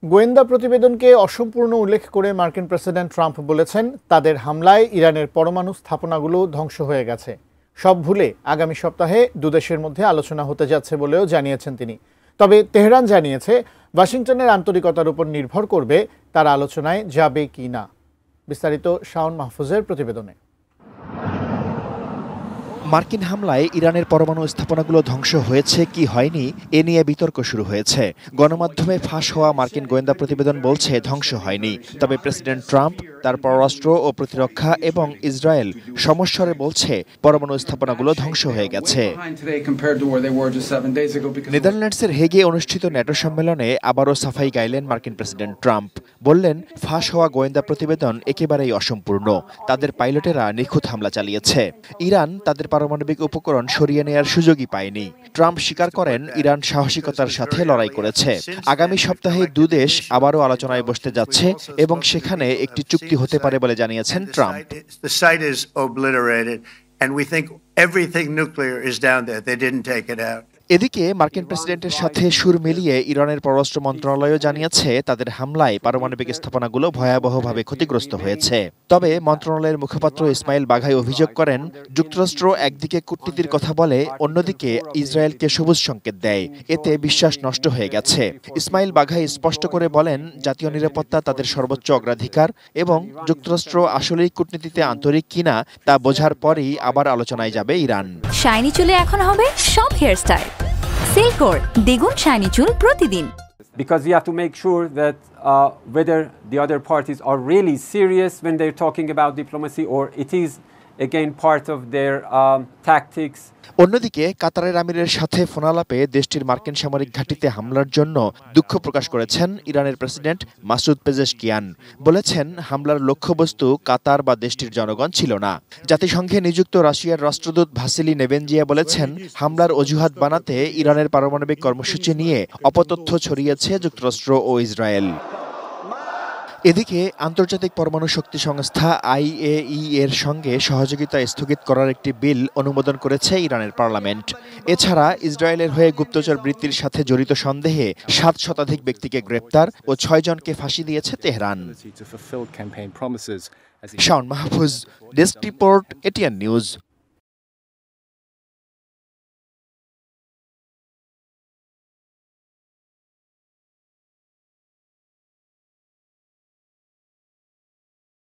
গোয়েন্দা প্রতিবেদনকে অসম্পূর্ণ উল্লেখ করে মার্কিন প্রেসিডেন্ট ট্রাম্প বলেছেন, তাদের হামলায় ইরানের পরমাণু স্থাপনাগুলো ধ্বংস হয়ে গেছে। সব ভুলে আগামী সপ্তাহে দুদেশের মধ্যে আলোচনা হতে যাচ্ছে বলেও জানিয়েছেন তিনি। তবে তেহরান জানিয়েছে, ওয়াশিংটনের আন্তরিকতার উপর নির্ভর করবে তারা আলোচনায় যাবে কি না। বিস্তারিত শাওন মাহফুজের প্রতিবেদনে। মার্কিন হামলায় ইরানের পরমাণু স্থাপনাগুলো ধ্বংস হয়েছে কি হয়নি এ নিয়ে বিতর্ক শুরু হয়েছে। গণমাধ্যমে ফাঁস হওয়া মার্কিন গোয়েন্দা প্রতিবেদন বলছে ধ্বংস হয়নি, তবে প্রেসিডেন্ট ট্রাম্প তার পররাষ্ট্র ও প্রতিরক্ষা এবং ইসরায়েল সমস্বরে বলছে পরমাণু স্থাপনাগুলো ধ্বংস হয়ে গেছে। নেদারল্যান্ডসের হেগে অনুষ্ঠিত ন্যাটো সম্মেলনে আবারও সাফাই গাইলেন মার্কিন প্রেসিডেন্ট ট্রাম্প। বললেন, ফাঁস হওয়া গোয়েন্দা প্রতিবেদন একেবারেই অসম্পূর্ণ। তাদের পাইলটেরা নিখুঁত হামলা চালিয়েছে। ইরান তাদের পারমাণবিক উপকরণ সরিয়ে নেওয়ার সুযোগই পায়নি। ট্রাম্প স্বীকার করেন, ইরান সাহসিকতার সাথে লড়াই করেছে। আগামী সপ্তাহে দুদেশ আবারও আলোচনায় বসতে যাচ্ছে এবং সেখানে একটি চুক্তি হতে পারে বলে জানিয়েছেন ট্রাম্প। এদিকে মার্কিন প্রেসিডেন্টের সাথে সুর মিলিয়ে ইরানের পররাষ্ট্র মন্ত্রণালয়ও জানিয়েছে, তাদের হামলায় পারমাণবিক স্থাপনাগুলো ভয়াবহভাবে ক্ষতিগ্রস্ত হয়েছে। তবে মন্ত্রণালয়ের মুখপাত্র ইসমাইল বাঘাই অভিযোগ করেন, যুক্তরাষ্ট্র একদিকে কূটনীতির কথা বলে, অন্যদিকে ইসরায়েলকে সবুজ সংকেত দেয়। এতে বিশ্বাস নষ্ট হয়ে গেছে। ইসমাইল বাঘাই স্পষ্ট করে বলেন, জাতীয় নিরাপত্তা তাদের সর্বোচ্চ অগ্রাধিকার এবং যুক্তরাষ্ট্র আসলেই কূটনীতিতে আন্তরিক কিনা তা বোঝার পরই আবার আলোচনায় যাবে ইরান। শাইনি চুলে এখন হবে সব হেয়ারস্টাইল সিল্কোর দ্বিগুণ শাইনি চুল প্রতিদিন। Because we have to make sure that whether the other parties are really serious when they're talking about diplomacy or it is again part of their tactics. অন্যদিকে কাতারের আমিরের সাথে ফোনালাপে দেশটির মার্কিন সামরিক ঘাঁটিতে হামলার জন্য দুঃখ প্রকাশ করেছেন ইরানের প্রেসিডেন্ট মাসুদ পেজেশকিয়ান। বলেছেন, হামলার লক্ষ্যবস্তু কাতার বা দেশটির জনগণ ছিল না। জাতিসংঘে নিযুক্ত রাশিয়ার রাষ্ট্রদূত ভাসিলি নেবেনজিয়া বলেছেন, হামলার অজুহাত বানাতে ইরানের পারমাণবিক কর্মসূচি নিয়ে অপতথ্য ছড়িয়েছে যুক্তরাষ্ট্র ও ইসরায়েল। এদিকে আন্তর্জাতিক পরমাণু শক্তি সংস্থা IAEA এর সঙ্গে সহযোগিতা স্থগিত করার একটি বিল অনুমোদন করেছে ইরানের পার্লামেন্ট। এছাড়া ইসরায়েলের হয়ে গুপ্তচর বৃত্তির সাথে জড়িত সন্দেহে 7 শতাধিক ব্যক্তিকে গ্রেপ্তার ও 6 জনকে ফাঁসি দিয়েছে Tehran. Shaon Mahfuz, desk report, ATN news.